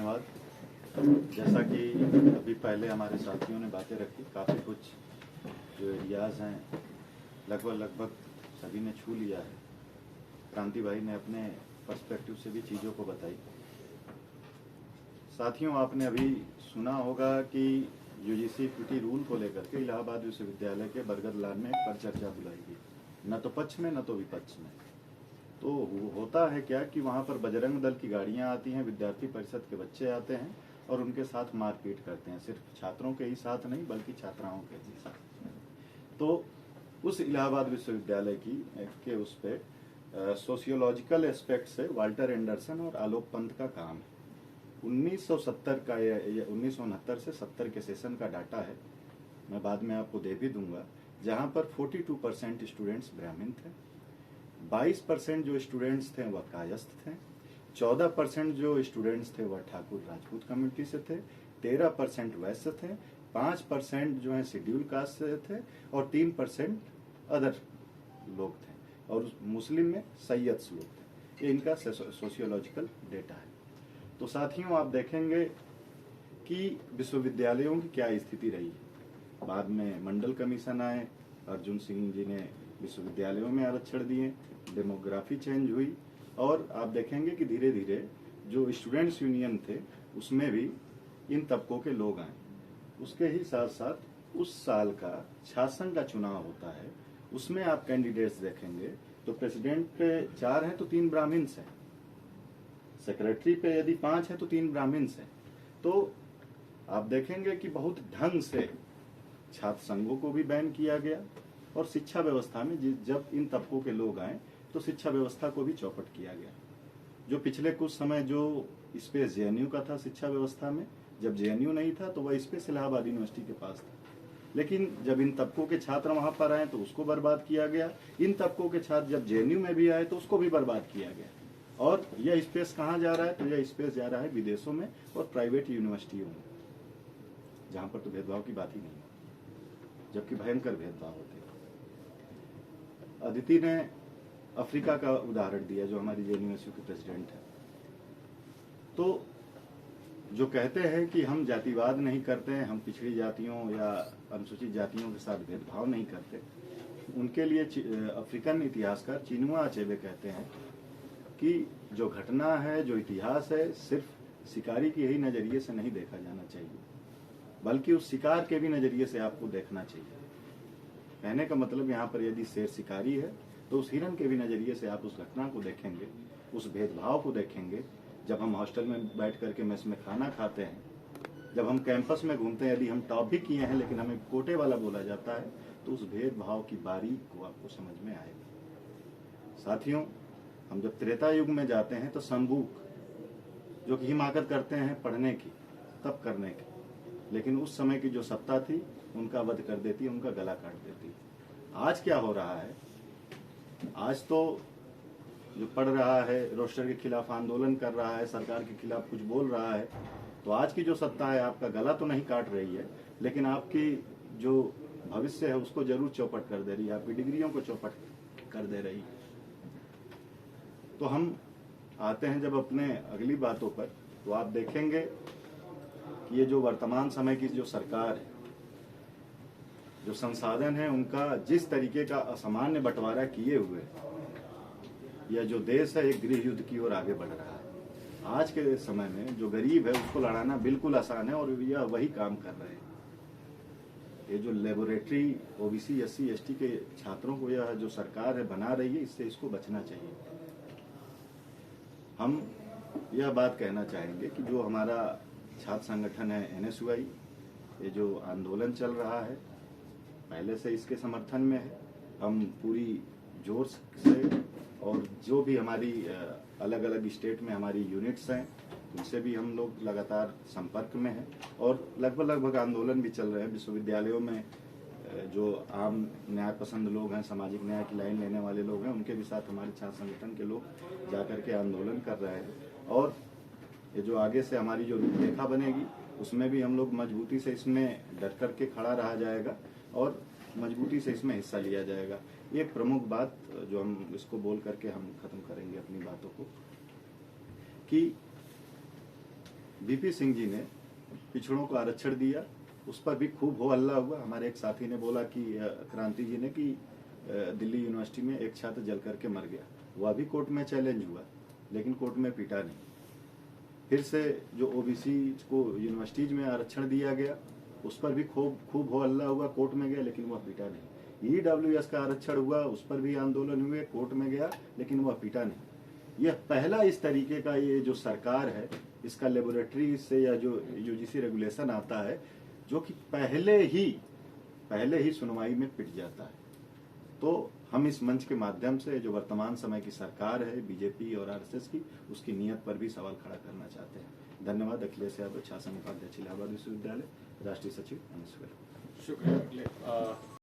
धन्यवाद। जैसा कि अभी पहले हमारे साथियों ने बातें रखी, काफ़ी कुछ जो एरियाज़ हैं लगभग सभी ने छू लिया है। क्रांति भाई ने अपने पर्सपेक्टिव से भी चीज़ों को बताई। साथियों, आपने अभी सुना होगा कि यूजीसी पीटी रूल को लेकर के इलाहाबाद विश्वविद्यालय के बरगद लान में एक परिचर्चा बुलाई गई, न तो पक्ष में न तो विपक्ष में। तो होता है क्या कि वहाँ पर बजरंग दल की गाड़ियाँ आती हैं, विद्यार्थी परिषद के बच्चे आते हैं और उनके साथ मारपीट करते हैं, सिर्फ छात्रों के ही साथ नहीं बल्कि छात्राओं के भी साथ। तो उस इलाहाबाद विश्वविद्यालय के उस पे सोशियोलॉजिकल एस्पेक्ट से वाल्टर एंडरसन और आलोक पंत का काम है। 1970 का या 1969 से 70 के सेशन का डाटा है, मैं बाद में आपको दे भी दूंगा, जहाँ पर 42% स्टूडेंट्स ब्राह्मण थे, 22% जो स्टूडेंट्स थे वह कायस्थ थे, 14% जो स्टूडेंट्स थे वह ठाकुर राजपूत कम्युनिटी से थे, 13% वैश्य थे, 5% जो है शेड्यूल कास्ट से थे और 3% अदर लोग थे और मुस्लिम में सैयद लोग थे। ये इनका सोशियोलॉजिकल डेटा है। तो साथियों, आप देखेंगे कि विश्वविद्यालयों की क्या स्थिति रही है। बाद में मंडल कमीशन आए, अर्जुन सिंह जी ने विश्वविद्यालयों में आरक्षण दिए, डेमोग्राफी चेंज हुई और आप देखेंगे कि धीरे धीरे जो स्टूडेंट्स यूनियन थे उसमें भी इन तबकों के लोग आए। उसके ही साथ साथ उस साल का छात्र संघ का चुनाव होता है, उसमें आप कैंडिडेट्स देखेंगे तो प्रेसिडेंट पे 4 हैं तो 3 ब्राह्मण्स हैं, सेक्रेटरी पे यदि 5 है तो 3 ब्राह्मण्स हैं। तो आप देखेंगे कि बहुत ढंग से छात्र संघों को भी बैन किया गया और शिक्षा व्यवस्था में जब इन तबकों के लोग आए तो शिक्षा व्यवस्था को भी चौपट किया गया। जो पिछले कुछ समय जो स्पेस जेएनयू का था शिक्षा व्यवस्था में, जब जेएनयू नहीं था तो वह स्पेस इलाहाबाद यूनिवर्सिटी के पास था, लेकिन जब इन तबकों के छात्र वहां पर आए तो उसको बर्बाद किया गया। इन तबकों के छात्र जब जेएनयू में भी आए तो उसको भी बर्बाद किया गया। और यह स्पेस कहाँ जा रहा है? तो यह स्पेस जा रहा है विदेशों में और प्राइवेट यूनिवर्सिटियों में, जहां पर तो भेदभाव की बात ही नहीं है, जबकि भयंकर भेदभाव होते हैं। अदिति ने अफ्रीका का उदाहरण दिया, जो हमारी जेएनयू के प्रेसिडेंट है। तो जो कहते हैं कि हम जातिवाद नहीं करते हैं, हम पिछड़ी जातियों या अनुसूचित जातियों के साथ भेदभाव नहीं करते, उनके लिए अफ्रीकन इतिहासकार चिनुआ अचेबे कहते हैं कि जो घटना है, जो इतिहास है, सिर्फ शिकारी के ही नजरिए से नहीं देखा जाना चाहिए, बल्कि उस शिकार के भी नजरिए से आपको देखना चाहिए। कहने का मतलब यहाँ पर यदि शेर शिकारी है तो उस हिरन के भी नजरिए से आप उस घटना को देखेंगे, उस भेदभाव को देखेंगे। जब हम हॉस्टल में बैठ करके मेस में खाना खाते हैं, जब हम कैंपस में घूमते हैं, यदि हम टॉप भी किए हैं लेकिन हमें कोटे वाला बोला जाता है, तो उस भेदभाव की बारीक को आपको समझ में आएगा। साथियों, हम जब त्रेता युग में जाते हैं तो संबूक, जो कि हिमाकत करते हैं पढ़ने की, तब करने की, लेकिन उस समय की जो सत्ता थी उनका वध कर देती, उनका गला काट देती। आज क्या हो रहा है? आज तो जो पढ़ रहा है, रोस्टर के खिलाफ आंदोलन कर रहा है, सरकार के खिलाफ कुछ बोल रहा है, तो आज की जो सत्ता है आपका गला तो नहीं काट रही है, लेकिन आपकी जो भविष्य है उसको जरूर चौपट कर दे रही है, आपकी डिग्रियों को चौपट कर दे रही है। तो हम आते हैं जब अपने अगली बातों पर, तो आप देखेंगे कि ये जो वर्तमान समय की जो सरकार है, जो संसाधन है उनका जिस तरीके का असामान्य बंटवारा किए हुए, यह जो देश है एक गृह युद्ध की ओर आगे बढ़ रहा है। आज के समय में जो गरीब है उसको लड़ाना बिल्कुल आसान है और यह वही काम कर रहे हैं। ये जो लेबोरेटरी ओबीसी एससी एसटी के छात्रों को यह जो सरकार है बना रही है, इससे इसको बचना चाहिए। हम यह बात कहना चाहेंगे कि जो हमारा छात्र संगठन है एनएसयूआई, ये जो आंदोलन चल रहा है पहले से इसके समर्थन में है। हम पूरी जोर से, और जो भी हमारी अलग अलग स्टेट में हमारी यूनिट्स हैं उनसे भी हम लोग लगातार संपर्क में हैं और लगभग आंदोलन भी चल रहे हैं। विश्वविद्यालयों में जो आम न्याय पसंद लोग हैं, सामाजिक न्याय की लाइन लेने वाले लोग हैं, उनके भी साथ हमारे छात्र संगठन के लोग जाकर के आंदोलन कर रहे हैं। और ये जो आगे से हमारी जो रूपरेखा बनेगी उसमें भी हम लोग मजबूती से इसमें डट करके खड़ा रहा जाएगा और मजबूती से इसमें हिस्सा लिया जाएगा। ये प्रमुख बात जो हम इसको बोल करके हम खत्म करेंगे अपनी बातों को, कि वीपी सिंह जी ने पिछड़ों को आरक्षण दिया, उस पर भी खूब हो हल्ला हुआ। हमारे एक साथी ने बोला कि क्रांति जी ने कि दिल्ली यूनिवर्सिटी में एक छात्र जल करके मर गया, वह भी कोर्ट में चैलेंज हुआ, लेकिन कोर्ट में पीटा नहीं। फिर से जो ओबीसी को यूनिवर्सिटीज में आरक्षण दिया गया, उस पर भी खूब हो हल्ला हुआ, कोर्ट में गया, लेकिन वह पीटा नहीं। ईडब्ल्यूएस का आरक्षण हुआ, उस पर भी आंदोलन हुए, कोर्ट में गया, लेकिन वह पीटा नहीं। यह पहला इस तरीके का ये जो सरकार है, इसका लेबोरेटरी से या जो यूजीसी रेगुलेशन आता है, जो कि पहले ही सुनवाई में पिट जाता है। तो हम इस मंच के माध्यम से जो वर्तमान समय की सरकार है बीजेपी और आरएसएस की, उसकी नीयत पर भी सवाल खड़ा करना चाहते हैं। धन्यवाद। अखिलेश यादव, शासन उपाध्यक्ष इलाहाबाद विश्वविद्यालय, राष्ट्रीय सचिव, अनिश गोयल। शुक्रिया।